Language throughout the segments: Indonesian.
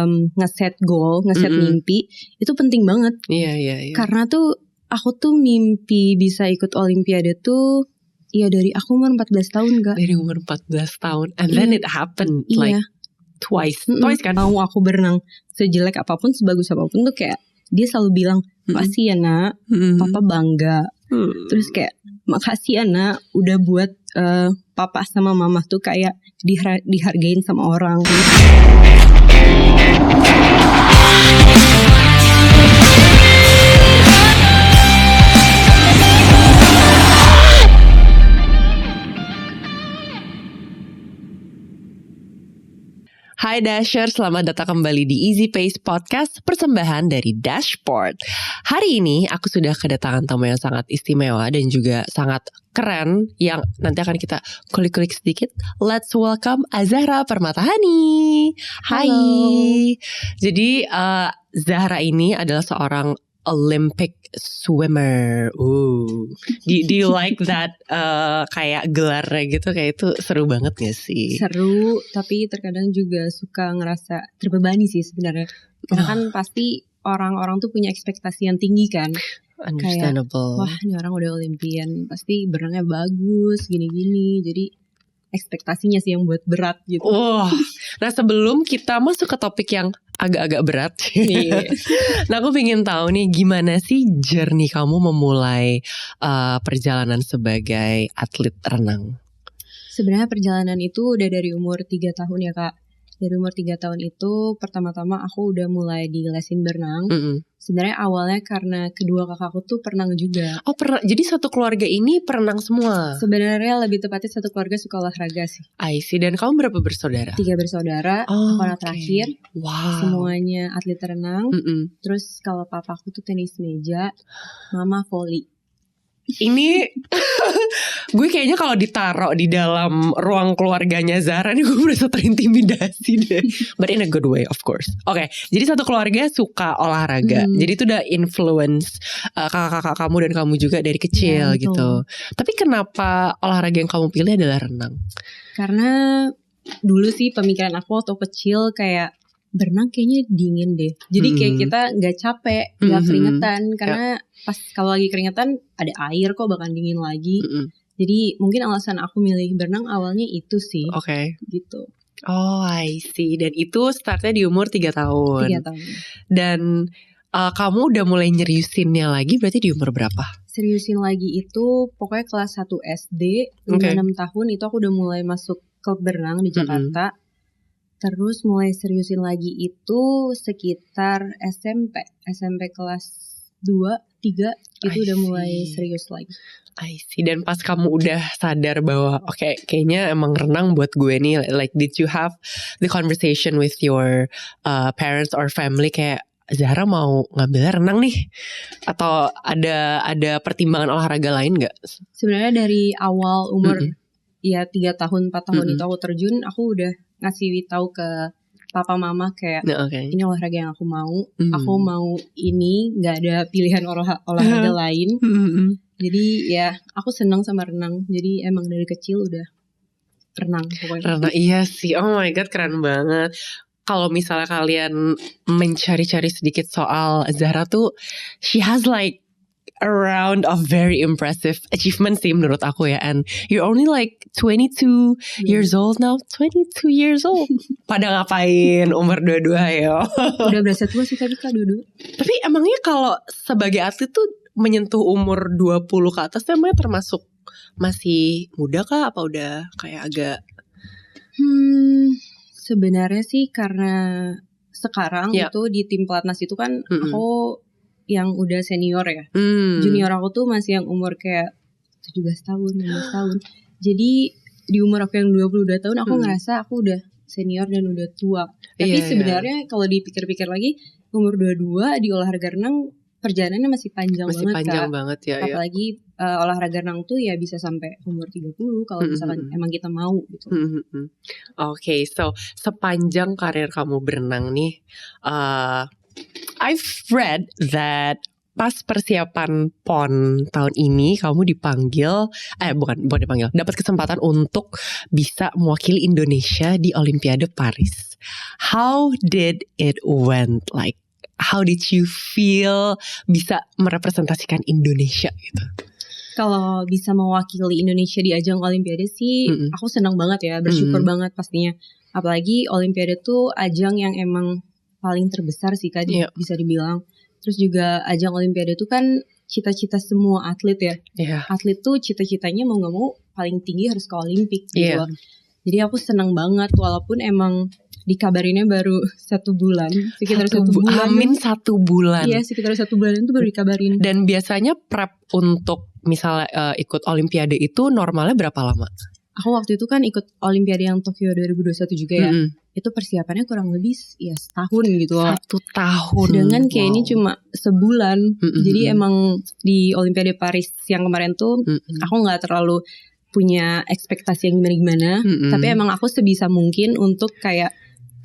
ngeset goal, ngeset mimpi itu penting banget. Iya. Karena tuh aku tuh mimpi bisa ikut Olimpiade tuh ya dari aku umur 14 tahun Kak. Dari umur 14 tahun. And then it happened like twice kan. Mau aku berenang sejelek apapun, sebagus apapun tuh kayak dia selalu bilang makasih ya nak, papa bangga. Terus kayak makasih ya nak udah buat papa sama mama tuh kayak dihargain sama orang. Hai Dasher, selamat datang kembali di Easy Pace Podcast, persembahan dari Dashboard. Hari ini aku sudah kedatangan tamu yang sangat istimewa dan juga sangat keren yang nanti akan kita kulik-kulik sedikit. Let's welcome Zahra Permatahani. Hai. Jadi Zahra ini adalah seorang Olympic swimmer. Do you like that kayak gelarnya gitu, kayak itu seru banget gak sih? Seru, tapi terkadang juga suka ngerasa terbebani sih sebenarnya. Karena kan pasti orang-orang tuh punya ekspektasi yang tinggi kan. Understandable. Kayak, wah ini orang udah Olympian, pasti berenangnya bagus, gini-gini. Jadi ekspektasinya sih yang buat berat gitu. Nah sebelum kita masuk ke topik yang agak-agak berat, nah aku pengen tahu nih gimana sih journey kamu memulai perjalanan sebagai atlet renang? Sebenarnya perjalanan itu udah dari umur 3 tahun ya Kak. Dari umur 3 tahun itu pertama-tama aku udah mulai di lesin berenang. Sebenarnya awalnya karena kedua kakakku tuh perenang juga. Oh pernah, jadi satu keluarga ini perenang semua? Sebenarnya lebih tepatnya satu keluarga suka olahraga sih. I see. Dan kamu berapa bersaudara? 3 bersaudara, aku anak terakhir. Wow. Semuanya atlet renang. Terus kalau papaku tuh tenis meja, mama volley. Ini gue kayaknya kalau ditaruh di dalam ruang keluarganya Zahra nih gue merasa terintimidasi deh. But in a good way of course. Oke, jadi satu keluarga suka olahraga. Jadi itu udah influence kakak-kakak kamu dan kamu juga dari kecil gitu. Tapi kenapa olahraga yang kamu pilih adalah renang? Karena dulu sih pemikiran aku waktu kecil kayak berenang kayaknya dingin deh. Jadi kayak kita gak capek, gak keringetan. Karena pas kalau lagi keringetan ada air kok bakal dingin lagi. Jadi mungkin alasan aku milih berenang awalnya itu sih. Oke. Gitu. Oh I see. Dan itu startnya di umur 3 tahun. 3 tahun. Dan kamu udah mulai nyeriusinnya lagi berarti di umur berapa? Seriusin lagi itu pokoknya kelas 1 SD 5-6 tahun itu aku udah mulai masuk klub berenang di Jakarta. Terus mulai seriusin lagi itu sekitar SMP kelas 2-3 itu udah mulai serius lagi. I see. Dan pas kamu udah sadar bahwa oke, kayaknya emang renang buat gue nih, like did you have the conversation with your parents or family kayak Zahra mau ngambil renang nih? Atau ada pertimbangan olahraga lain gak? Sebenarnya dari awal umur ya 3 tahun 4 tahun itu aku terjun, aku udah ngasih tahu ke papa mama kayak ini olahraga yang aku mau. Aku mau ini, nggak ada pilihan olahraga lain. Jadi ya aku senang sama renang. Jadi emang dari kecil udah renang pokoknya. Renang iya sih. Oh my god, keren banget. Kalau misalnya kalian mencari-cari sedikit soal Zahra tuh, she has like around of very impressive achievements sih menurut aku ya. And you're only like 22 years old now. 22 years old. Pada ngapain umur 22 ya? Udah berasa tua sih tadi Kak 22. Tapi emangnya kalau sebagai atlet tuh menyentuh umur 20 ke atas emangnya termasuk masih muda kah? Apa udah kayak agak? Sebenarnya sih karena sekarang itu di tim pelatnas itu kan aku yang udah senior ya. Junior aku tuh masih yang umur kayak 17 tahun, 16 tahun. Jadi di umur aku yang 22 tahun aku ngerasa aku udah senior dan udah tua. Tapi sebenarnya kalau dipikir-pikir lagi umur 22 di olahraga renang perjalanannya masih panjang banget ya. Apalagi olahraga renang tuh ya bisa sampai umur 30 kalau misalkan emang kita mau gitu. Oke, so sepanjang karir kamu berenang nih, I've read that pas persiapan PON tahun ini kamu dipanggil, bukan dipanggil, dapat kesempatan untuk bisa mewakili Indonesia di Olimpiade Paris. How did it went? Like, how did you feel bisa merepresentasikan Indonesia gitu? Kalau bisa mewakili Indonesia di ajang Olimpiade sih, aku senang banget ya, bersyukur banget pastinya. Apalagi Olimpiade tuh ajang yang emang paling terbesar sih Kak, bisa dibilang. Terus juga ajang Olimpiade itu kan cita-cita semua atlet ya. Atlet tuh cita-citanya mau gak mau paling tinggi harus ke Olimpik gitu. Jadi aku senang banget walaupun emang dikabarinnya baru 1 bulan. Sekitar 1 bulan. Amin 1 bulan. Iya sekitar 1 bulan itu baru dikabarin. Dan biasanya prep untuk misalnya ikut Olimpiade itu normalnya berapa lama? Aku waktu itu kan ikut Olimpiade yang Tokyo 2021 juga ya. Itu persiapannya kurang lebih ya setahun gitu loh. 1 tahun. Sedangkan kayak ini cuma sebulan. Jadi emang di Olimpiade Paris yang kemarin tuh aku gak terlalu punya ekspektasi yang gimana-gimana. Tapi emang aku sebisa mungkin untuk kayak,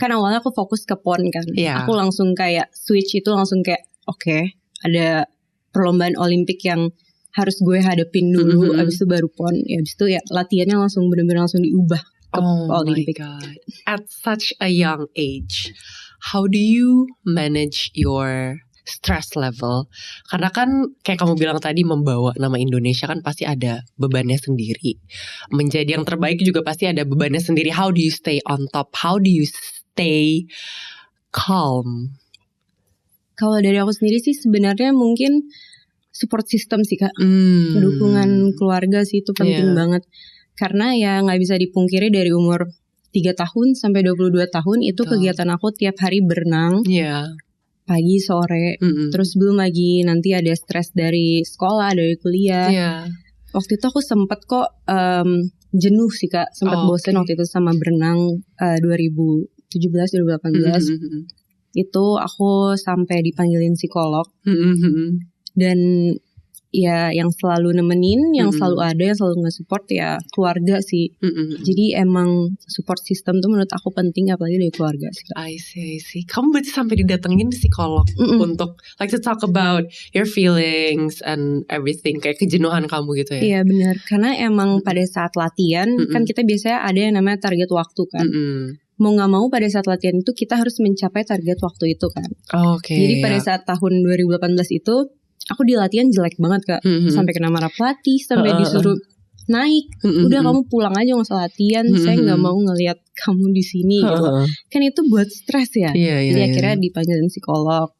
kan awalnya aku fokus ke PON kan. Aku langsung kayak switch itu langsung kayak oke, ada perlombaan Olimpik yang harus gue hadapin dulu, abis itu baru PON. Ya abis itu ya latihannya langsung bener-bener langsung diubah ke Olimpik. Oh my God. At such a young age, how do you manage your stress level? Karena kan kayak kamu bilang tadi, membawa nama Indonesia kan pasti ada bebannya sendiri. Menjadi yang terbaik juga pasti ada bebannya sendiri. How do you stay on top? How do you stay calm? Kalau dari aku sendiri sih sebenarnya mungkin support system sih Kak. Dukungan keluarga sih itu penting banget. Karena ya gak bisa dipungkiri dari umur 3 tahun sampai 22 tahun itu kegiatan aku tiap hari berenang. Pagi, sore. Terus belum lagi nanti ada stres dari sekolah, dari kuliah. Waktu itu aku sempet kok jenuh sih Kak. Sempet bosen waktu itu sama berenang 2017-2018. Itu aku sampai dipanggilin psikolog. Dan ya yang selalu nemenin, yang selalu ada, yang selalu nge-support ya keluarga sih. Jadi emang support system tuh menurut aku penting, apalagi dari keluarga sih. I see. Kamu berarti sampai didatengin psikolog untuk like to talk about your feelings and everything, kayak kejenuhan kamu gitu ya? Iya benar, karena emang pada saat latihan kan kita biasanya ada yang namanya target waktu kan. Mau gak mau pada saat latihan itu kita harus mencapai target waktu itu kan. Jadi pada saat tahun 2018 itu aku di latihan jelek banget Kak. Sampai kena marah pelatih, sampai disuruh naik. Udah kamu pulang aja gak usah latihan. Saya gak mau ngelihat kamu di sini gitu. Kan itu buat stres ya. Jadi akhirnya dipanggilin psikolog.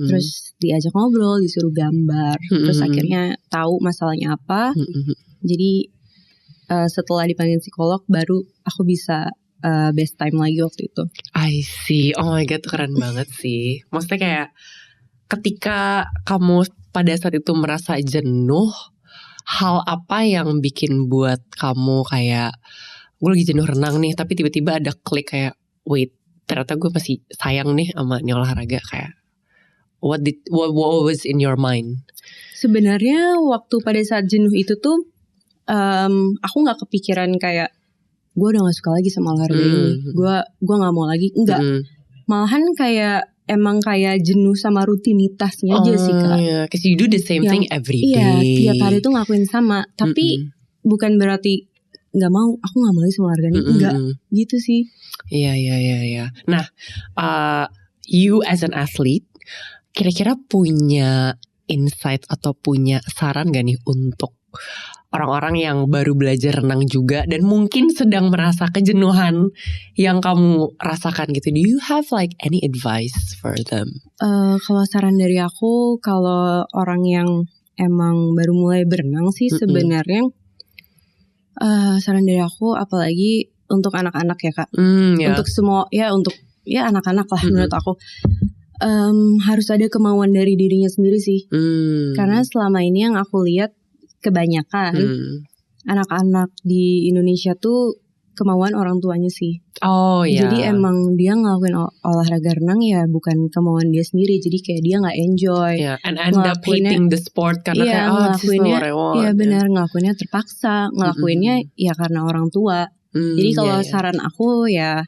Terus diajak ngobrol, disuruh gambar. Terus akhirnya tahu masalahnya apa. Jadi setelah dipanggil psikolog baru aku bisa best time lagi waktu itu. I see. Oh my God, keren banget sih. Maksudnya kayak ketika kamu pada saat itu merasa jenuh, hal apa yang bikin buat kamu kayak, gue lagi jenuh renang nih, tapi tiba-tiba ada klik kayak, wait, ternyata gue masih sayang nih sama ini olahraga. Kayak what was in your mind? Sebenarnya waktu pada saat jenuh itu tuh aku gak kepikiran kayak gue udah gak suka lagi sama olahraga ini, gue gak mau lagi, enggak. Malahan kayak emang kayak jenuh sama rutinitasnya aja sih Kak. Cause you do the same thing every day. Iya, tiap hari tuh ngelakuin sama. Tapi bukan berarti gak mau, aku gak mau lagi sama olahraga ini. Enggak, gitu sih. Iya. Nah, you as an athlete, kira-kira punya insight atau punya saran gak nih untuk orang-orang yang baru belajar renang juga dan mungkin sedang merasa kejenuhan yang kamu rasakan gitu? Do you have like any advice for them? Kalau saran dari aku, kalau orang yang emang baru mulai berenang sih sebenarnya saran dari aku, apalagi untuk anak-anak ya Kak. Untuk semua ya, untuk ya anak-anak lah menurut aku. Harus ada kemauan dari dirinya sendiri sih. Karena selama ini yang aku lihat kebanyakan anak-anak di Indonesia tuh kemauan orang tuanya sih. Jadi emang dia ngelakuin olahraga renang ya bukan kemauan dia sendiri. Jadi kayak dia gak enjoy. And end up hating the sport karena kayak this is not what I want. Iya benar, ngelakuinnya terpaksa. Ngelakuinnya ya karena orang tua. Jadi kalau saran aku ya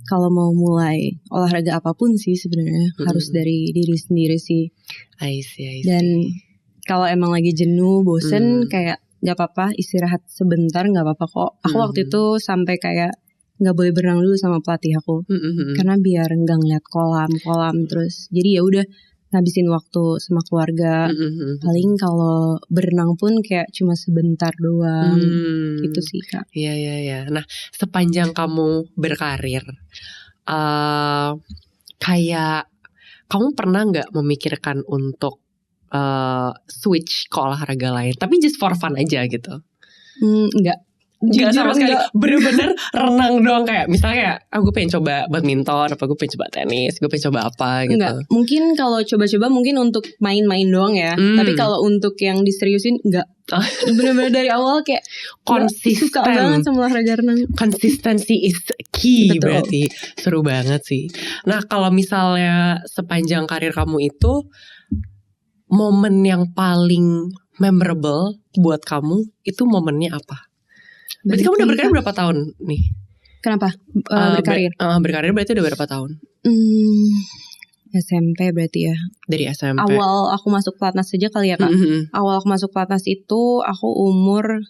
kalau mau mulai olahraga apapun sih sebenarnya harus dari diri sendiri sih. I see. Dan kalau emang lagi jenuh, bosen, kayak gak apa-apa istirahat sebentar, gak apa-apa kok. Aku waktu itu sampai kayak gak boleh berenang dulu sama pelatih aku, karena biar gak ngeliat kolam terus. Jadi ya udah ngabisin waktu sama keluarga. Paling kalau berenang pun kayak cuma sebentar doang. Gitu sih Kak. Iya. Nah, sepanjang kamu berkarir, kayak kamu pernah gak memikirkan untuk switch ke olahraga lain, tapi just for fun aja gitu? Enggak. Jujur sama sekali, bener-bener renang doang. Kayak misalnya aku pengen coba badminton, apa gue pengen coba tenis, gue pengen coba apa gitu. Enggak, mungkin kalau coba-coba mungkin untuk main-main doang ya. Tapi kalau untuk yang diseriusin enggak. Bener-bener dari awal kayak konsisten. Suka banget sama olahraga renang. Consistency is key. Betul. Berarti seru banget sih. Nah kalau misalnya sepanjang karir kamu itu, momen yang paling memorable buat kamu itu momennya apa? Berarti kamu udah berkarir berapa tahun nih? Kenapa? Berkarir? Berkarir berarti udah berapa tahun? SMP berarti ya. Dari SMP. Awal aku masuk pelatnas saja kali ya Kak. Awal aku masuk pelatnas itu aku umur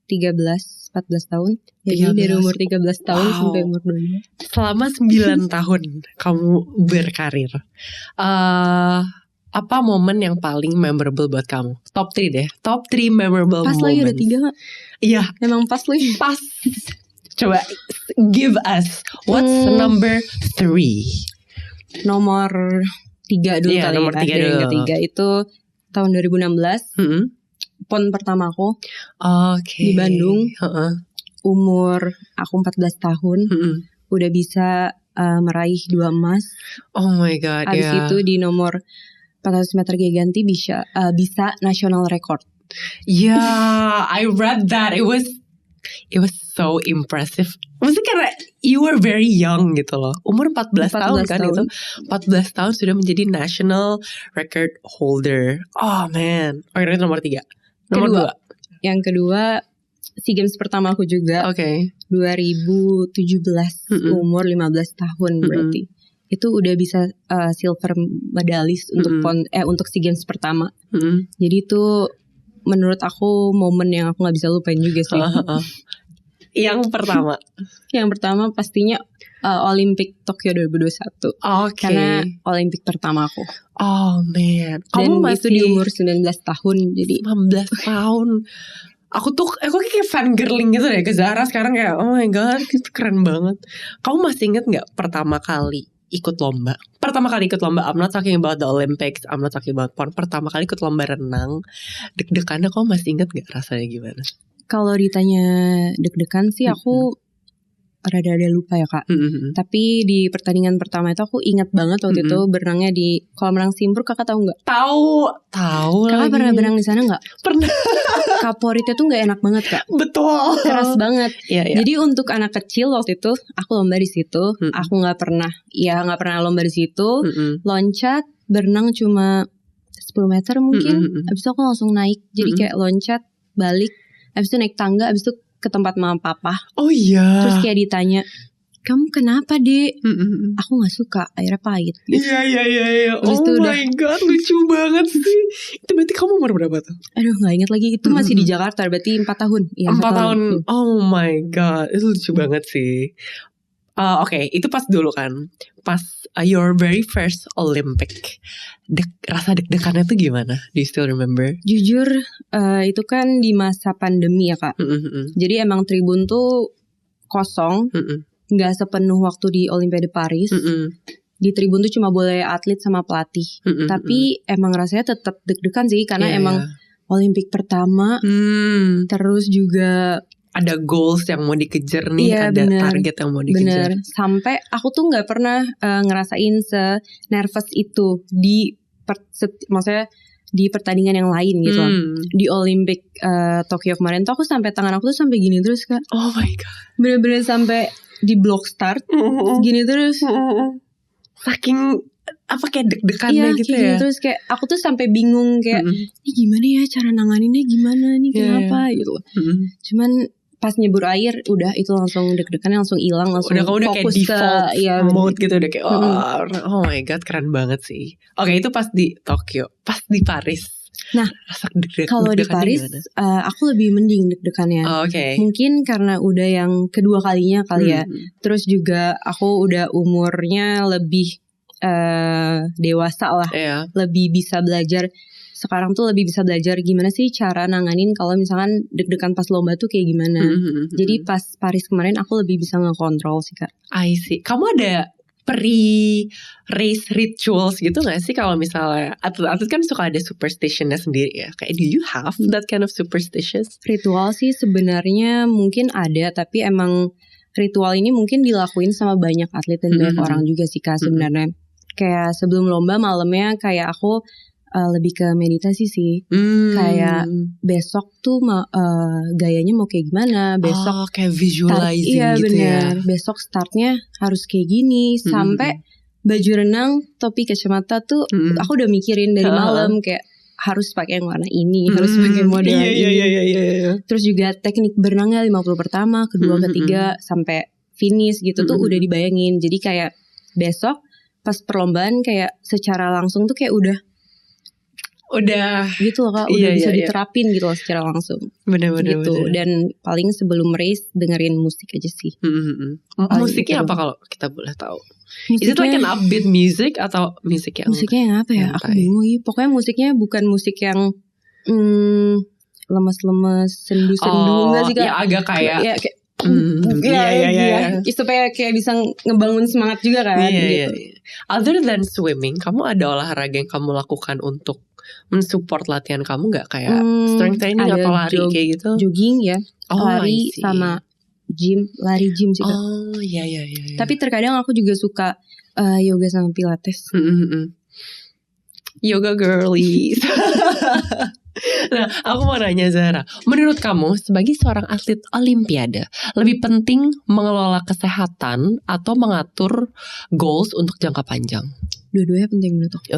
13-14 tahun. Jadi dari umur 13 tahun sampai umur 22. Selama 9 tahun kamu berkarir. Apa momen yang paling memorable buat kamu? Top 3 deh. Top 3 memorable moments. Pas lagi udah 3 Kak. Iya. Emang pas lagi. Pas. Coba give us what's number 3? Nomor 3 dulu kali nomor 3 dulu. Yang ketiga itu tahun 2016. PON pertama aku. Di Bandung. Umur aku 14 tahun. Udah bisa meraih 2 emas. Oh my god. Habis itu di nomor 400 meter gaya ganti bisa national record. Yeah, I read that. It was so impressive. Maksudnya karena you were very young gitu loh. Umur 14 tahun kan itu. 14 tahun sudah menjadi national record holder. Oh man. Itu nomor 3. Nomor 2. Yang kedua SEA Games pertama aku juga. 2017 umur 15 tahun berarti. Itu udah bisa silver medalis untuk untuk SEA Games pertama. Jadi itu menurut aku momen yang aku gak bisa lupain juga sih. Yang pertama? Yang pertama pastinya Olimpik Tokyo 2021. Karena Olimpik pertama aku. Oh man. Dan itu di umur 19 tahun. Jadi 19 tahun. Aku kayak fangirling gitu deh ke Zara sekarang, kayak oh my god, itu keren banget. Kamu masih inget gak pertama kali ikut lomba? Pertama kali ikut lomba, I'm not talking about the Olympics, I'm not talking about PON. Pertama kali ikut lomba renang, deg-degannya kamu masih inget gak rasanya gimana? Kalau ditanya deg-degan sih aku rada-rada lupa ya Kak. Tapi di pertandingan pertama itu aku ingat banget waktu itu berenangnya di kolam renang Simpur. Kakak tahu nggak? Tahu. Kakak pernah berenang di sana nggak? Pernah. Kaporitnya tuh nggak enak banget Kak. Betul. Keras banget. Iya. Jadi untuk anak kecil waktu itu aku lomba di situ. Aku nggak pernah lomba di situ. Loncat, berenang cuma 10 meter mungkin. Abis itu aku langsung naik. Jadi kayak loncat, balik. Abis itu naik tangga. Abis itu ke tempat mama papa. Oh iya. Terus kayak ditanya, kamu kenapa Dek? Aku gak suka, airnya pahit gitu. Iya. Oh my god, lucu banget sih. Itu berarti kamu umur berapa tuh? Aduh gak ingat lagi. Itu masih di Jakarta, berarti 4 tahun. 4 tahun. Oh my god, itu lucu banget sih. Oke, itu pas dulu kan. Pas your very first Olympic. Rasa deg-degannya tuh gimana? Do you still remember? Jujur itu kan di masa pandemi ya Kak. Jadi emang tribun tuh kosong. Gak sepenuh waktu di Olimpiade Paris. Di tribun tuh cuma boleh atlet sama pelatih. Tapi emang rasanya tetap deg-degan sih. Karena emang Olimpik pertama. Terus juga ada goals yang mau dikejar nih, ada target yang mau dikejar. Bener. Sampai aku tuh nggak pernah ngerasain se-nervous itu maksudnya di pertandingan yang lain gitu. Di Olimpik Tokyo kemarin tuh aku sampai tangan aku tuh sampai gini terus Kak. Oh my god. Bener-bener sampai di block start gini terus. Saking kayak deg-degannya gitu ya. Terus kayak aku tuh sampai bingung kayak ini gimana ya cara nanganinnya, gimana nih, kenapa gitu. Cuman pas nyebur air udah itu langsung deg-degannya langsung hilang, langsung udah fokus kayak default ke mode gitu, udah kayak oh my god keren banget sih. Oke, itu pas di Tokyo, pas di Paris. Nah, kalau di Paris aku lebih mending deg-degannya. Mungkin karena udah yang kedua kalinya kali ya. Terus juga aku udah umurnya lebih dewasa lah, lebih bisa belajar. Sekarang tuh lebih bisa belajar gimana sih cara nanganin kalau misalkan deg-degan pas lomba tuh kayak gimana. Jadi pas Paris kemarin aku lebih bisa ngekontrol sih Kak. I see. Kamu ada pre-race rituals gitu gak sih? Kalau misalnya atlet kan suka ada superstitionnya sendiri ya. Kayak do you have that kind of superstitious? Ritual sih sebenarnya mungkin ada, tapi emang ritual ini mungkin dilakuin sama banyak atlet dan banyak orang juga sih Kak sebenarnya. Kayak sebelum lomba malamnya kayak aku lebih ke meditasi sih. Kayak besok tuh gayanya mau kayak gimana, besok kayak visualizing iya, gitu bener. ya. Besok startnya harus kayak gini, sampai baju renang, topi, kacamata tuh aku udah mikirin dari malam kayak harus pakai yang warna ini, harus pakai model ini. Terus juga teknik berenangnya 50 pertama, kedua, ketiga sampai finish gitu tuh udah dibayangin. Jadi kayak besok pas perlombaan kayak secara langsung tuh kayak udah gitu loh Kak, udah bisa diterapin gitu loh secara langsung. Bener-bener gitu. Dan paling sebelum race dengerin musik aja sih. Musiknya apa kalau kita boleh tahu? Is it like an upbeat music atau musiknya yang apa ya? Aku bingung ya. Pokoknya musiknya bukan musik yang lemes-lemes, sendu-sendu enggak sih Kak? Ya agak kayak supaya kayak bisa ngebangun semangat juga kan. Gitu. Other than swimming, kamu ada olahraga yang kamu lakukan untuk mensupport latihan kamu gak? Kayak strength training atau lari kayak gitu? Jogging ya, lari sama lari gym juga. Iya. Tapi terkadang aku juga suka yoga sama pilates. Yoga girlies. Nah, aku mau nanya Zara, menurut kamu sebagai seorang atlet Olimpiade, lebih penting mengelola kesehatan atau mengatur goals untuk jangka panjang? Dua-duanya penting menurut aku.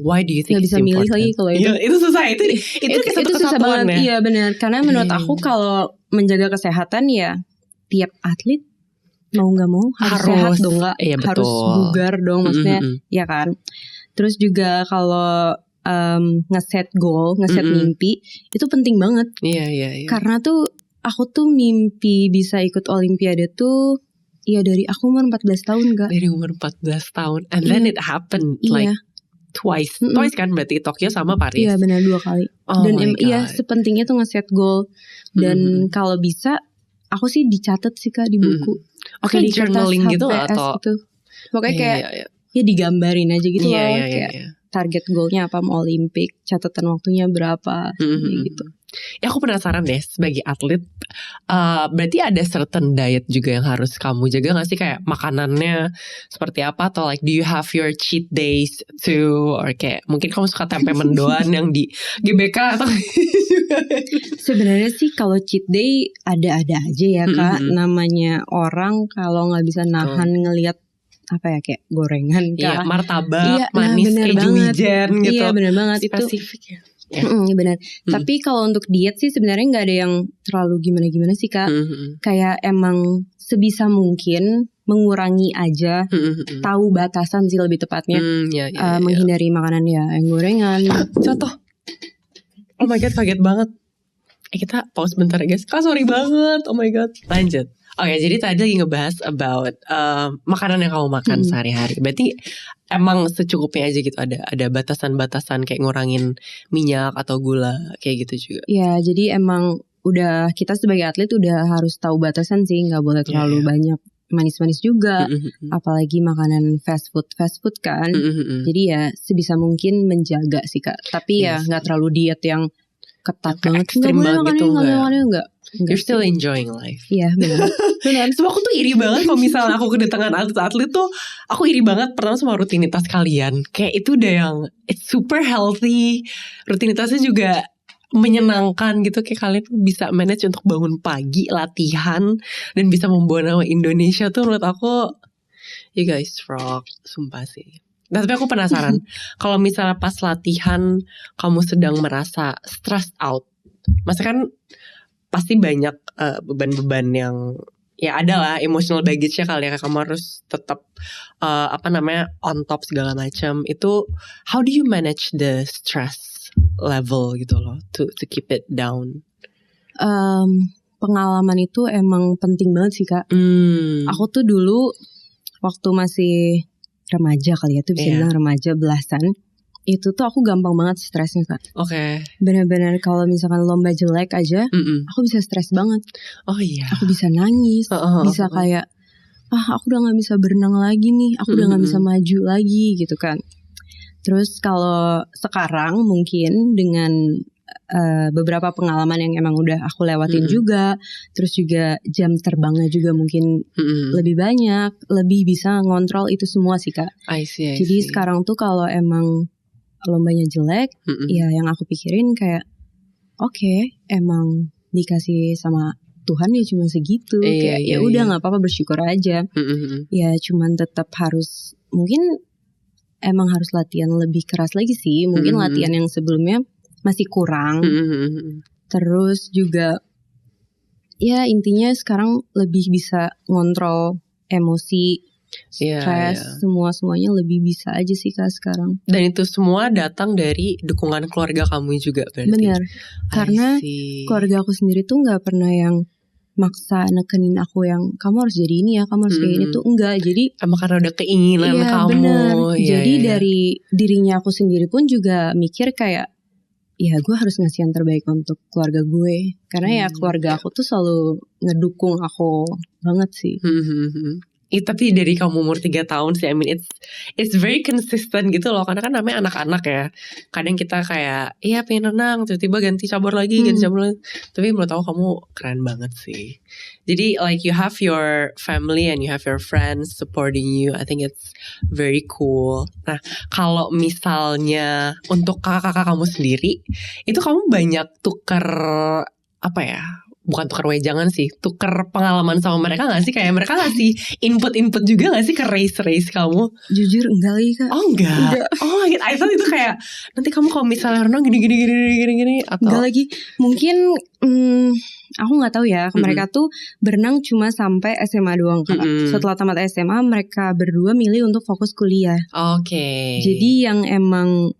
Why do you think it's important? Gak bisa milih lagi kalau itu. Itu susah, itu susah banget. Ya? Iya benar, karena menurut aku kalau menjaga kesehatan ya tiap atlet mau nggak mau harus sehat dong, nggak harus bugar dong, maksudnya ya kan. Terus juga kalau ngeset goal, ngeset mimpi itu penting banget. Iya. Karena tuh aku tuh mimpi bisa ikut Olimpiade tuh ya dari aku umur 14 tahun Kak. Dari umur 14 tahun. And then it happened like twice. Twice kan berarti Tokyo sama Paris. Iya benar 2 kali. Dan sepentingnya tuh ngeset goal. Dan kalau bisa aku sih dicatat sih Kak di buku. Di journaling gitu atau gitu. Pokoknya kayak ya digambarin aja gitu loh. Kayak target goalnya apa, mau Olimpik, catatan waktunya berapa, gitu. Ya aku penasaran deh, sebagai atlet, berarti ada certain diet juga yang harus kamu jaga gak sih? Kayak makanannya seperti apa? Atau like do you have your cheat days too? Or kayak mungkin kamu suka tempe mendoan yang di GBK atau Sebenarnya sih kalau cheat day ada-ada aja ya Kak. Namanya orang kalau gak bisa nahan ngelihat apa ya, kayak gorengan kah, martabak, manis, keju wijen gitu. Iya benar banget, spesifik itu benar. Tapi kalau untuk diet sih sebenarnya nggak ada yang terlalu gimana-gimana sih Kak. Kayak emang sebisa mungkin mengurangi aja, tahu batasan sih lebih tepatnya. Menghindari makanan ya yang gorengan. Contoh, oh my god kaget banget. Kita pause bentar ya guys. Sorry banget. Oh my god. Lanjut. Oke, jadi tadi lagi ngebahas about makanan yang kamu makan sehari-hari. Berarti emang secukupnya aja gitu, ada batasan-batasan kayak ngurangin minyak atau gula kayak gitu juga. Ya, jadi emang udah kita sebagai atlet udah harus tahu batasan sih, nggak boleh terlalu banyak manis-manis juga, apalagi makanan fast food kan. Jadi ya sebisa mungkin menjaga sih Kak. Tapi ya nggak terlalu diet yang ketat banget, ekstrim banget gitu enggak. You're still enjoying life. Iya benar. Semua aku tuh iri banget kalau misalnya aku kedatangan atlet-atlet tuh, aku iri banget pertama sama rutinitas kalian. Kayak itu udah yang it's super healthy, rutinitasnya juga menyenangkan gitu. Kayak kalian bisa manage untuk bangun pagi, latihan, dan bisa membawa nama Indonesia tuh menurut aku, you guys rock, sumpah sih. Nah, tapi aku penasaran, kalau misalnya pas latihan kamu sedang merasa stressed out, masa kan pasti banyak beban-beban yang ya ada lah, emotional baggage-nya kali ya, kamu harus tetap on top segala macam. Itu how do you manage the stress level gitu loh, to keep it down? Pengalaman itu emang penting banget sih Kak. Aku tuh dulu waktu masih remaja kali ya, tuh bisa bilang remaja belasan, itu tuh aku gampang banget stresnya Kak. Benar-benar kalau misalkan lomba jelek aja, aku bisa stres banget. Aku bisa nangis, bisa kayak aku udah gak bisa berenang lagi nih, aku udah gak bisa maju lagi gitu kan. Terus kalau sekarang mungkin dengan beberapa pengalaman yang emang udah aku lewatin juga, terus juga jam terbangnya juga mungkin lebih banyak, lebih bisa ngontrol itu semua sih Kak. I see. Jadi sekarang tuh kalau emang lombanya jelek, ya yang aku pikirin kayak oke, emang dikasih sama Tuhan ya cuma segitu, kayak ya udah nggak apa-apa, bersyukur aja. Ya cuman tetap harus, mungkin emang harus latihan lebih keras lagi sih, mungkin latihan yang sebelumnya masih kurang. Terus juga ya intinya sekarang lebih bisa ngontrol emosi, stres, semuanya lebih bisa aja sih Kak sekarang. Dan itu semua datang dari dukungan keluarga kamu juga berarti? Bener, karena keluarga aku sendiri tuh gak pernah yang maksa nekenin aku yang kamu harus jadi ini ya, kamu harus kayak ini tuh enggak. Jadi emang karena udah keinginan kamu. Bener. Jadi dari dirinya aku sendiri pun juga mikir kayak ya gue harus ngasih yang terbaik untuk keluarga gue, karena ya keluarga aku tuh selalu ngedukung aku banget sih. Tapi dari kamu umur 3 tahun sih, I mean it's very consistent gitu loh, karena kan namanya anak-anak ya. Kadang kita kayak pengen renang, tiba-tiba ganti cabur lagi, Tapi menurut aku kamu keren banget sih. Jadi like you have your family and you have your friends supporting you. I think it's very cool. Nah, kalau misalnya untuk kakak-kakak kamu sendiri, itu kamu banyak tuker bukan tukar wejangan sih, tukar pengalaman sama mereka gak sih? Kayak mereka ngasih input juga gak sih ke race kamu? Jujur enggak lagi Kak. Oh enggak. Oh I thought itu kayak nanti kamu kalau misalnya renang gini atau enggak lagi. Mungkin aku gak tahu ya. Mereka tuh berenang cuma sampai SMA doang Kak. Setelah tamat SMA mereka berdua milih untuk fokus kuliah. Jadi yang emang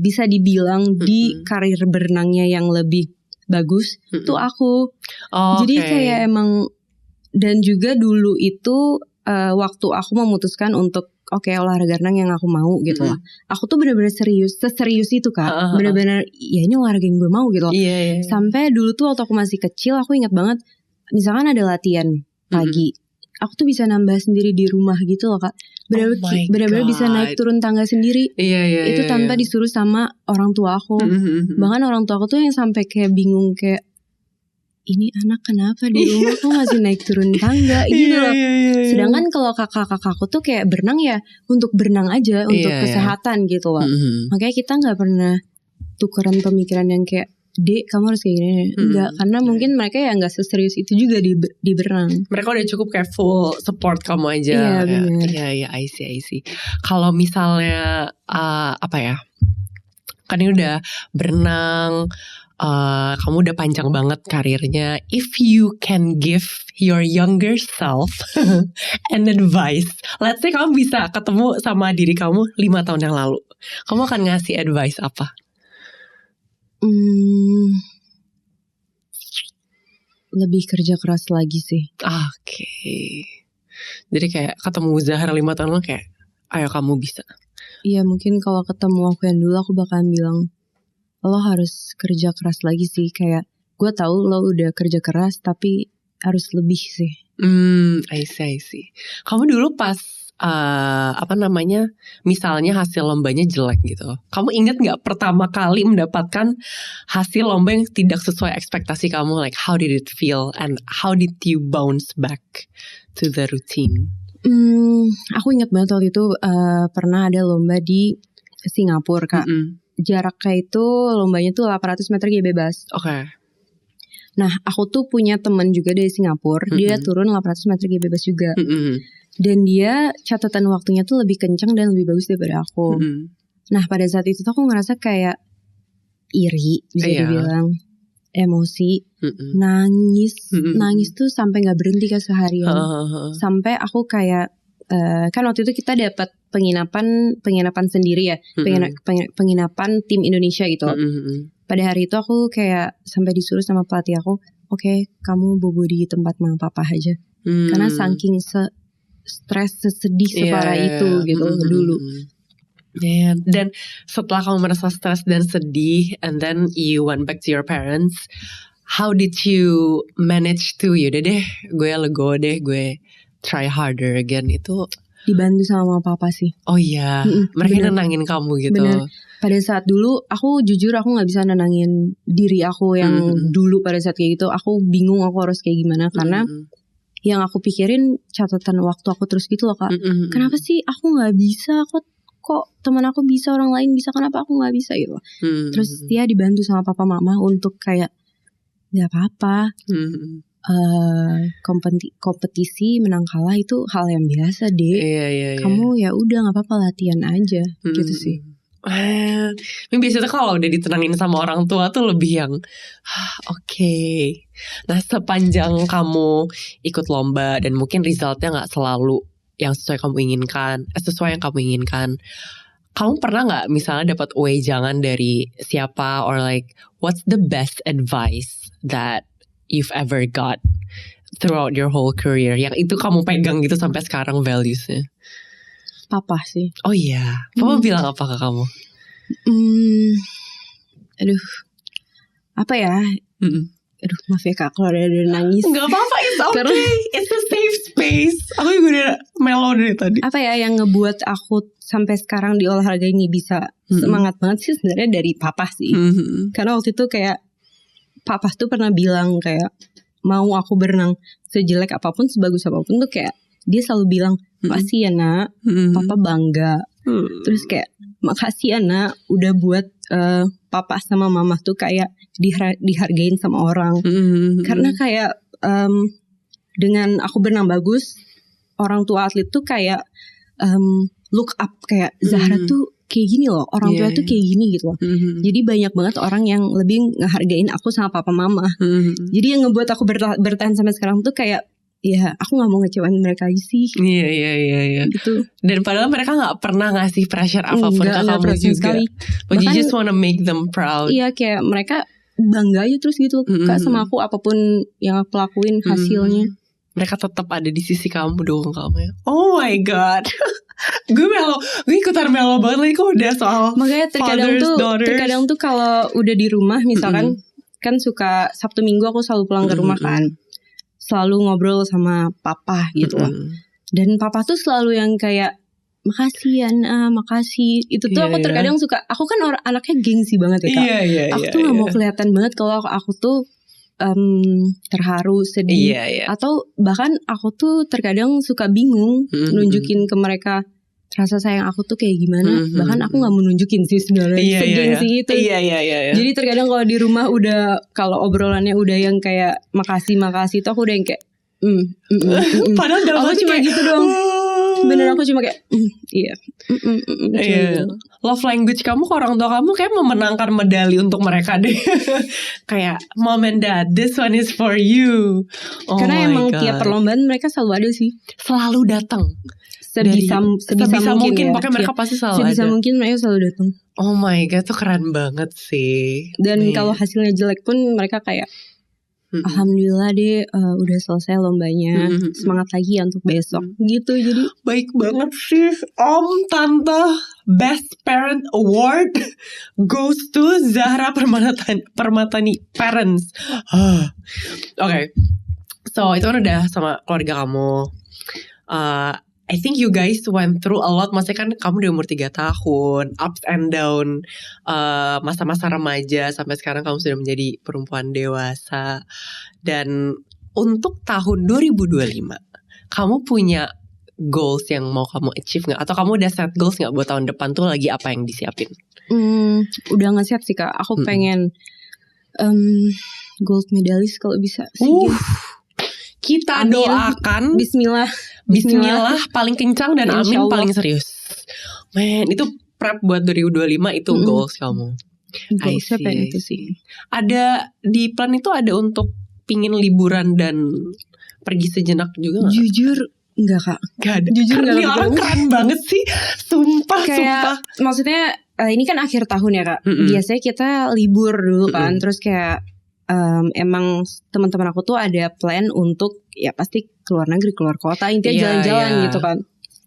bisa dibilang di karir berenangnya yang lebih bagus tuh aku. Jadi kayak emang, dan juga dulu itu waktu aku memutuskan untuk olahraga renang yang aku mau gitu lah. Aku tuh benar-benar seserius itu Kak. Benar-benar ya ini olahraga yang gue mau gitu loh. Sampai dulu tuh waktu aku masih kecil, aku ingat banget misalkan ada latihan pagi, aku tuh bisa nambah sendiri di rumah gitu loh Kak. Benar-benar bisa naik turun tangga sendiri. Itu tanpa disuruh sama orang tua aku. Bahkan orang tua aku tuh yang sampai kayak bingung, kayak ini anak kenapa di rumah kok masih naik turun tangga gitu loh. Sedangkan kalau kakak-kakakku tuh kayak berenang ya untuk berenang aja, untuk kesehatan gitu loh. Makanya kita gak pernah tukeran pemikiran yang kayak Dek kamu harus kayak gini. Enggak, karena mungkin mereka ya gak seserius itu juga di berenang. Mereka udah cukup kayak full support kamu aja. Iya benar. Iya I see. Kalau misalnya kan ini udah berenang, kamu udah panjang banget karirnya. If you can give your younger self an advice, let's say kamu bisa ketemu sama diri kamu 5 tahun yang lalu, kamu akan ngasih advice apa? Lebih kerja keras lagi sih. Jadi kayak ketemu Zahra 5 tahun lalu kayak ayo kamu bisa. Iya mungkin kalau ketemu aku yang dulu, aku bakalan bilang lo harus kerja keras lagi sih. Kayak gue tahu lo udah kerja keras tapi harus lebih sih. I see. Kamu dulu pas misalnya hasil lombanya jelek gitu, kamu ingat gak pertama kali mendapatkan hasil lomba yang tidak sesuai ekspektasi kamu? Like how did it feel and how did you bounce back to the routine? Aku ingat banget waktu itu pernah ada lomba di Singapura Kak. Jaraknya itu lombanya tuh 800 meter gaya bebas. Nah aku tuh punya teman juga dari Singapura, dia turun 800 meter gaya bebas juga. Dan dia catatan waktunya tuh lebih kencang dan lebih bagus daripada aku. Nah pada saat itu tuh aku ngerasa kayak iri bisa dibilang. emosi, nangis tuh sampai nggak berhenti Kak seharian. Sampai aku kayak kan waktu itu kita dapat penginapan sendiri ya, penginapan tim Indonesia gitu. Pada hari itu aku kayak sampai disuruh sama pelatih aku, oke, kamu bobo di tempat mama papa aja, karena saking stres, sedih separah itu gitu dulu. Dan setelah kamu merasa stres dan sedih, and then you went back to your parents, how did you manage to yaudah deh, gue lego deh, gue try harder again? Itu dibantu sama mama papa sih. Oh iya, mereka nenangin kamu gitu. Bener. Pada saat dulu, aku jujur aku nggak bisa nenangin diri aku yang dulu pada saat kayak gitu. Aku bingung aku harus kayak gimana, karena yang aku pikirin catatan waktu aku terus gitu loh Kak. Kenapa sih aku nggak bisa? Kok teman aku bisa, orang lain bisa, kenapa aku nggak bisa gitu? Terus dia dibantu sama papa mama untuk kayak nggak apa-apa. Kompetisi menang kalah itu hal yang biasa deh. Kamu ya udah nggak apa-apa, latihan aja gitu sih. Biasanya kalau udah ditenangin sama orang tua tuh lebih yang oke. Nah sepanjang kamu ikut lomba dan mungkin resultnya nggak selalu yang sesuai yang kamu inginkan, kamu pernah nggak misalnya dapat wejangan dari siapa, or like what's the best advice that you've ever got throughout your whole career yang itu kamu pegang gitu sampai sekarang valuesnya? Papa sih. Oh iya, Papa bilang apa ke kamu? Aduh, apa ya? Aduh, maaf ya Kak kalau ada nangis. Gak apa-apa, it's okay. It's a safe space. Aku juga udah mellow dari tadi. Apa ya yang ngebuat aku sampai sekarang di olahraga ini bisa semangat banget sih sebenarnya dari Papa sih. Karena waktu itu kayak Papa tuh pernah bilang kayak mau aku berenang sejelek apapun, sebagus apapun tuh kayak dia selalu bilang makasih ya nak, Papa bangga. Terus kayak makasih ya nak udah buat Papa sama Mama tuh kayak dihargain sama orang. Karena kayak dengan aku berenang bagus, orang tua atlet tuh kayak look up, kayak Zahra tuh kayak gini loh, orang tua tuh kayak gini gitu loh. Jadi banyak banget orang yang lebih ngehargain aku sama Papa Mama. Jadi yang ngebuat aku bertahan sampai sekarang tuh kayak ya aku gak mau ngecewain mereka aja sih. Iya gitu. Dan padahal mereka gak pernah ngasih pressure apapun ke kamu juga. But you just wanna make them proud. Iya, kayak mereka bangga aja terus gitu Kak sama aku, apapun yang aku lakuin hasilnya. Mereka tetap ada di sisi kamu, dukung kamu ya. Oh my god. Gue ikutan melo banget lagi kok udah soal makanya terkadang tuh kalau udah di rumah misalkan kan suka Sabtu Minggu aku selalu pulang ke rumah kan, selalu ngobrol sama Papa gitu loh. Dan Papa tuh selalu yang kayak makasih ya nak, makasih. Itu tuh aku terkadang suka, aku kan anaknya gengsi banget ya Kak. Aku tuh gak mau kelihatan banget kalau aku tuh terharu, sedih, atau bahkan aku tuh terkadang suka bingung nunjukin ke mereka rasa sayang aku tuh kayak gimana. Bahkan aku nggak mau nunjukin sih sebenarnya segengsi itu. Jadi terkadang kalau di rumah udah, kalau obrolannya udah yang kayak makasih itu aku udah yang kayak padahal dalam aku cuma kayak, gitu doang. Bener, aku cuma kayak love language kamu ke orang tua kamu kayak memenangkan medali untuk mereka deh. Kayak mom and dad, this one is for you. Karena emang tiap perlombaan mereka selalu ada sih, selalu datang. Sebisa mungkin pokoknya mereka pasti selalu sebisa mungkin mereka selalu datang. Oh my god, itu keren banget sih. Dan kalau hasilnya jelek pun mereka kayak alhamdulillah deh, udah selesai lombanya, semangat lagi ya untuk besok gitu. Jadi baik banget sih Tante. Best Parent Award goes to Zahra Permatani Parents. Okay. So itu kan udah sama keluarga kamu. I think you guys went through a lot. Maksudnya kan kamu di umur 3 tahun, ups and down, masa-masa remaja, sampai sekarang kamu sudah menjadi perempuan dewasa. Dan untuk tahun 2025, kamu punya goals yang mau kamu achieve gak? Atau kamu udah set goals gak buat tahun depan tuh lagi apa yang disiapin? Udah nge-set sih Kak. Aku pengen gold medalist kalau bisa sih. Kita amin. Doakan Bismillah paling kencang dan amin paling serius. Man, itu prep buat 2025 itu goals kamu. Goalsnya pengen itu sih. Ada di plan itu ada untuk pingin liburan dan pergi sejenak juga gak? Jujur enggak Kak. Gak ada. Jujur Karena enggak. orang keren banget sih. Sumpah. Maksudnya ini kan akhir tahun ya Kak. Biasanya kita libur dulu kan. Terus kayak emang teman-teman aku tuh ada plan untuk ya pasti keluar negeri, keluar kota, intinya jalan-jalan gitu kan.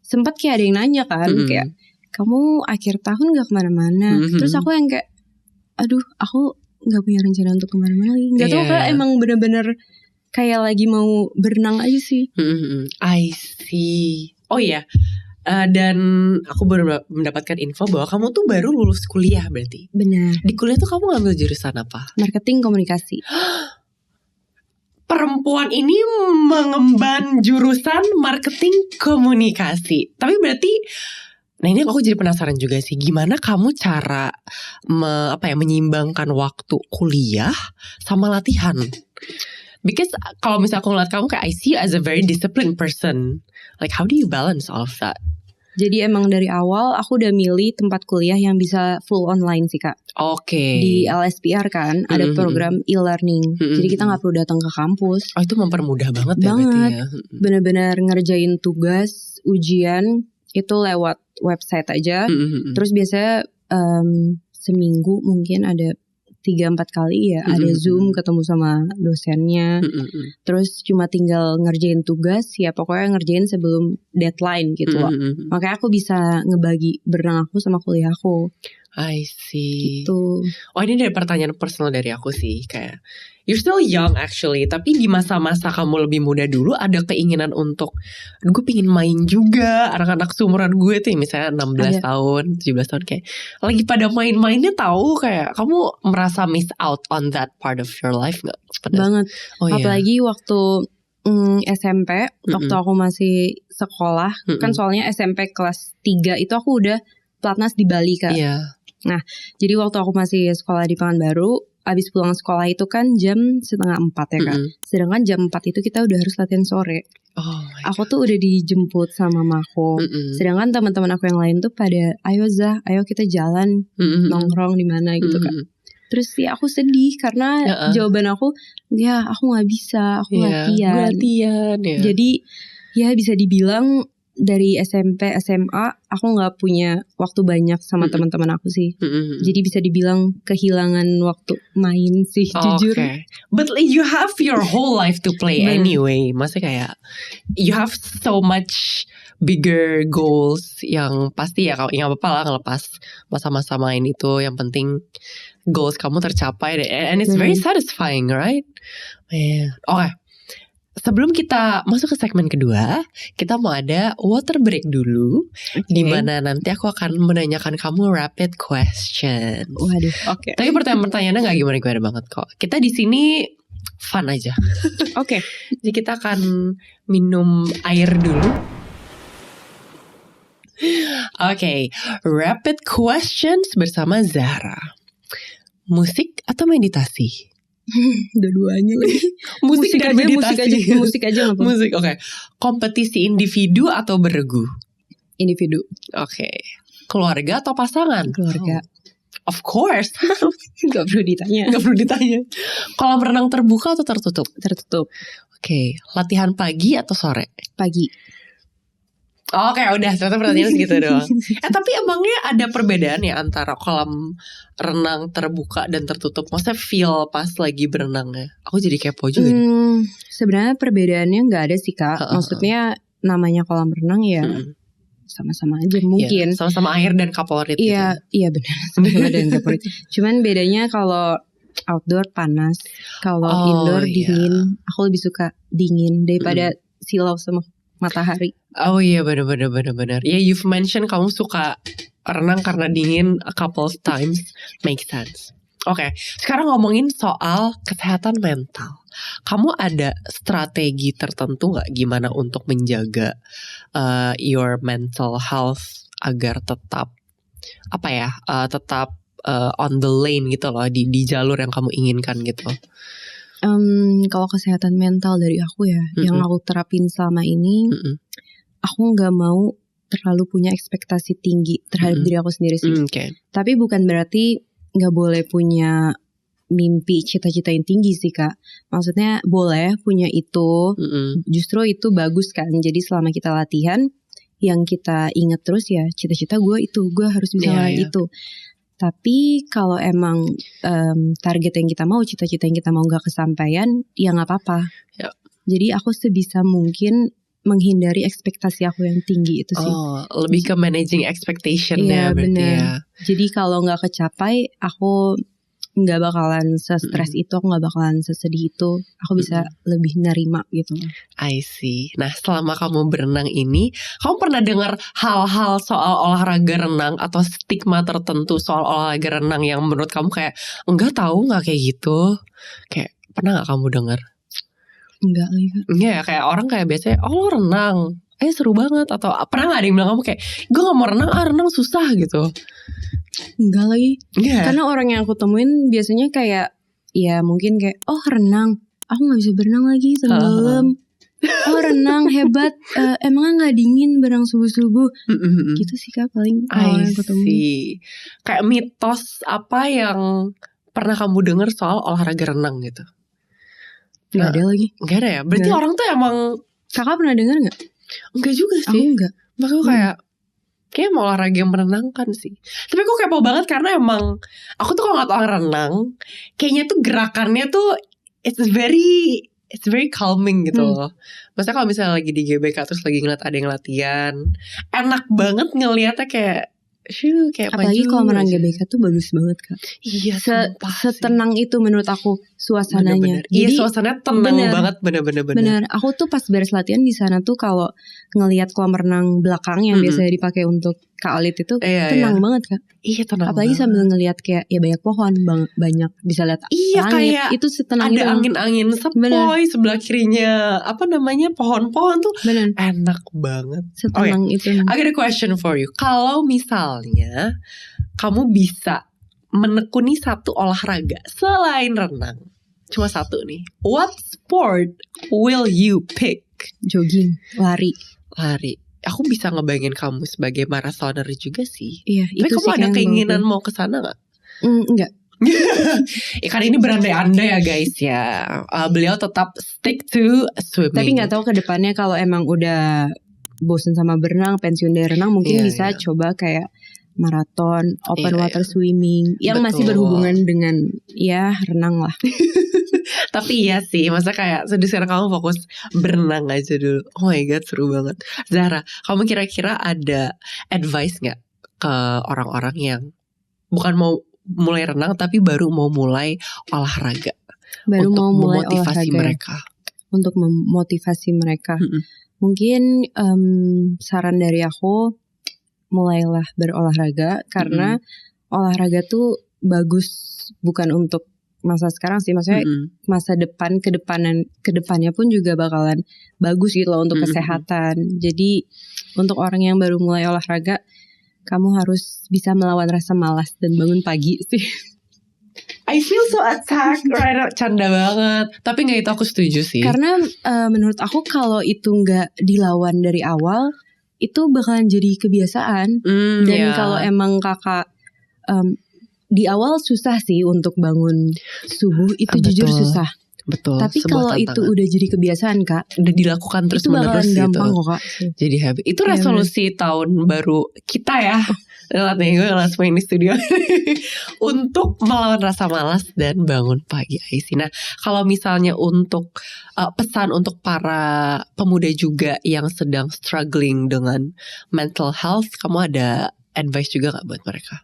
Sempet kayak ada yang nanya kan, kayak kamu akhir tahun gak kemana-mana. Terus aku yang kayak, aduh aku gak punya rencana untuk kemana-mana lagi. Gak tau Kak, emang bener-bener kayak lagi mau berenang aja sih. I see. Oh iya. Dan aku baru mendapatkan info bahwa kamu tuh baru lulus kuliah berarti. Benar. Di kuliah tuh kamu ngambil jurusan apa? Marketing komunikasi. Perempuan ini mengemban jurusan marketing komunikasi. Tapi berarti, nah ini aku jadi penasaran juga sih, gimana kamu cara menyeimbangkan waktu kuliah sama latihan? Because kalau misalnya aku ngeliat kamu kayak I see you as a very disciplined person. Like how do you balance all of that? Jadi emang dari awal aku udah milih tempat kuliah yang bisa full online sih Kak. Oke. Di LSPR kan ada program e-learning. Jadi kita gak perlu datang ke kampus. Oh itu mempermudah banget ya berarti ya. Bener-bener ngerjain tugas, ujian itu lewat website aja. Terus biasanya seminggu mungkin ada 3-4 kali ya ada Zoom ketemu sama dosennya. Terus cuma tinggal ngerjain tugas ya pokoknya ngerjain sebelum deadline gitu loh. Makanya aku bisa ngebagi berenang aku sama kuliah aku. I see. Gitu. Oh ini dari pertanyaan personal dari aku sih, kayak you're still young actually, tapi di masa-masa kamu lebih muda dulu ada keinginan untuk gue pingin main juga. Anak-anak seumuran gue tuh misalnya 16 tahun 17 tahun kayak lagi pada main-mainnya, tahu kayak kamu merasa miss out on that part of your life gak? Banget. Apalagi waktu SMP, waktu aku masih sekolah, kan soalnya SMP kelas 3 itu aku udah pelatnas di Bali Kak. Nah, jadi waktu aku masih sekolah di Pekanbaru, abis pulang sekolah itu kan jam 3:30 ya Kak. Sedangkan jam 4 itu kita udah harus latihan sore. Aku tuh udah dijemput sama mamaku. Sedangkan teman-teman aku yang lain tuh pada, ayo Zah, ayo kita jalan nongkrong di mana gitu Kak. Terus ya aku sedih karena jawaban aku, ya aku gak bisa, aku latihan. Jadi ya bisa dibilang dari SMP, SMA aku gak punya waktu banyak sama teman-teman aku sih. Jadi bisa dibilang kehilangan waktu main sih jujur. But you have your whole life to play anyway. Maksudnya kayak you have so much bigger goals yang pasti ya gak apa-apa lah ngelepas masa-masa main itu. Yang penting goals kamu tercapai and it's very satisfying, right? Sebelum kita masuk ke segmen kedua, kita mau ada water break dulu, di mana nanti aku akan menanyakan kamu rapid question. Waduh, Tapi pertanyaan-pertanyaannya nggak gimana-gimana banget kok. Kita di sini fun aja. Jadi kita akan minum air dulu. Rapid questions bersama Zahra. Musik atau meditasi? Dua-duanya lagi. Musik dan meditasi. Musik aja. Musik, Kompetisi individu atau beregu? Individu. Keluarga atau pasangan? Keluarga. Of course. Gak perlu ditanya. Kolam renang terbuka atau tertutup? Tertutup. Latihan pagi atau sore? Pagi. Udah ternyata pertanyaannya segitu doang. Tapi emangnya ada perbedaan ya antara kolam renang terbuka dan tertutup? Maksudnya feel pas lagi berenangnya? Aku jadi kepo juga. Sebenarnya perbedaannya nggak ada sih Kak. Maksudnya namanya kolam renang ya sama-sama aja mungkin. Sama-sama air dan kaporit. Iya benar. Sama-sama dan kaporit. Cuman bedanya kalau outdoor panas, kalau indoor dingin. Aku lebih suka dingin daripada silau sama matahari. Benar. Ya, you've mentioned kamu suka renang karena dingin a couple of times. Makes sense. Sekarang ngomongin soal kesehatan mental. Kamu ada strategi tertentu gak gimana untuk menjaga your mental health agar tetap on the lane gitu loh, di jalur yang kamu inginkan gitu? Kalau kesehatan mental dari aku ya, yang aku terapin selama ini, aku nggak mau terlalu punya ekspektasi tinggi terhadap diri aku sendiri sih. Tapi bukan berarti nggak boleh punya mimpi cita-cita yang tinggi sih Kak. Maksudnya boleh punya itu, justru itu bagus kan. Jadi selama kita latihan, yang kita ingat terus ya cita-cita gue itu, gue harus bisa itu. Tapi kalau emang target yang kita mau, cita-cita yang kita mau gak kesampaian, ya gak apa-apa. Jadi aku sebisa mungkin menghindari ekspektasi aku yang tinggi itu sih. Lebih ke managing expectation ya berarti ya. Jadi kalau gak kecapai, aku gak bakalan se-stress itu, aku gak bakalan sesedih itu. Aku bisa lebih nerima gitu. I see. Nah selama kamu berenang ini, kamu pernah dengar hal-hal soal olahraga renang atau stigma tertentu soal olahraga renang yang menurut kamu kayak enggak tahu gak kayak gitu? Kayak pernah gak kamu dengar? Enggak lagi. Iya kayak orang kayak biasanya lo renang, seru banget. Atau pernah gak ada yang bilang kamu kayak gue gak mau renang, renang susah gitu? Enggak lagi. Karena orang yang aku temuin biasanya kayak ya mungkin kayak renang, aku gak bisa berenang lagi, tenggelam. Renang hebat, emangnya gak dingin berenang subuh-subuh. Gitu sih Kak paling orang yang aku temuin. Kayak mitos apa yang pernah kamu dengar soal olahraga renang gitu? Gak ada lagi. Gak ada ya? Berarti orang tuh emang. Kakak pernah dengar gak? Enggak juga sih. Aku enggak. Makanya kayak mau olahraga yang menenangkan sih. Tapi aku kepo banget karena emang aku tuh kalau ngeliat orang renang, kayaknya tuh gerakannya tuh it's very calming gitu loh. Maksudnya kalau misalnya lagi di GBK terus lagi ngeliat ada yang latihan, enak banget ngeliatnya kayak apalagi kalau menang GBK tuh bagus banget Kak. Iya, setenang itu menurut aku suasananya. Jadi, iya suasananya tenang banget, bener. Aku tuh pas beres latihan di sana tuh kalau ngelihat kolam renang belakang yang biasanya dipakai untuk Kak Alit itu tenang banget Kak. Iya tenang. Apalagi sambil ngelihat kayak ya banyak pohon, banyak bisa lihat langit. Kayak itu setenang ada angin-angin sepoi sebelah kirinya apa namanya pohon-pohon tuh enak banget. Setenang itu. I got a question for you. Kalau misalnya kamu bisa menekuni satu olahraga selain renang, cuma satu nih, what sport will you pick? Jogging, lari. Aku bisa ngebayangin kamu sebagai marathoner juga sih. Iya, tapi kamu ada keinginan mau ke sana nggak? Enggak. Karena ini berandai-andai ya guys ya. Beliau tetap stick to swimming. Tapi nggak tahu ke depannya kalau emang udah bosen sama berenang, pensiun dari renang, mungkin bisa coba kayak maraton, open water swimming yang masih berhubungan dengan ya renang lah. Tapi iya sih, masa kayak sekarang kamu fokus berenang aja dulu. Oh my god, seru banget. Zahra, kamu kira-kira ada advice gak ke orang-orang yang bukan mau mulai renang tapi baru mau mulai olahraga? Baru mau mulai memotivasi olahraga mereka. Untuk memotivasi mereka. Mungkin saran dari aku, mulailah berolahraga. Karena olahraga tuh bagus bukan untuk masa sekarang sih, maksudnya masa depan kedepannya pun juga bakalan bagus gitu loh untuk kesehatan. Jadi untuk orang yang baru mulai olahraga, kamu harus bisa melawan rasa malas dan bangun pagi sih. I feel so attacked right now. Canda banget. Tapi gak itu aku setuju sih. Karena menurut aku kalau itu gak dilawan dari awal, itu bakalan jadi kebiasaan. Dan kalau emang kakak di awal susah sih untuk bangun subuh, itu jujur susah. Betul. Tapi kalau itu udah jadi kebiasaan Kak, udah dilakukan terus menerus gitu, gampang kok Kak. Jadi habit. Itu resolusi tahun baru kita ya. Lihat nih, gue langsung main di studio untuk melawan rasa malas dan bangun pagi. Nah, kalau misalnya untuk pesan untuk para pemuda juga yang sedang struggling dengan mental health, kamu ada advice juga gak buat mereka?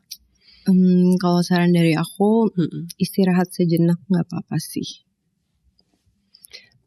Kalau saran dari aku, istirahat sejenak gak apa-apa sih.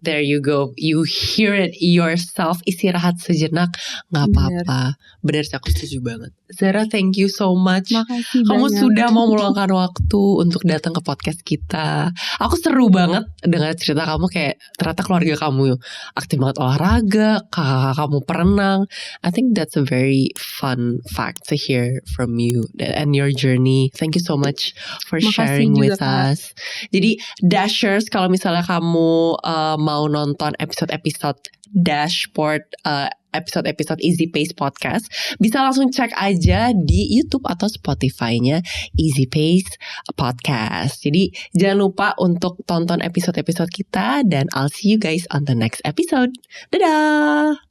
There you go, you hear it yourself. Istirahat sejenak gak apa-apa. Bener sih, aku setuju banget. Zahra, thank you so much. Makasih kamu banyak. Sudah mau meluangkan waktu untuk datang ke podcast kita. Aku seru banget dengar cerita kamu, kayak ternyata keluarga kamu aktif banget olahraga, kakak kamu perenang. I think that's a very fun fact to hear from you and your journey. Thank you so much for sharing with us. Jadi Dashers, kalau misalnya kamu mau nonton episode-episode Dashboard episode-episode Easy Pace Podcast, bisa langsung cek aja di YouTube atau Spotify-nya Easy Pace Podcast. Jadi jangan lupa untuk tonton episode-episode kita dan I'll see you guys on the next episode. Dadah!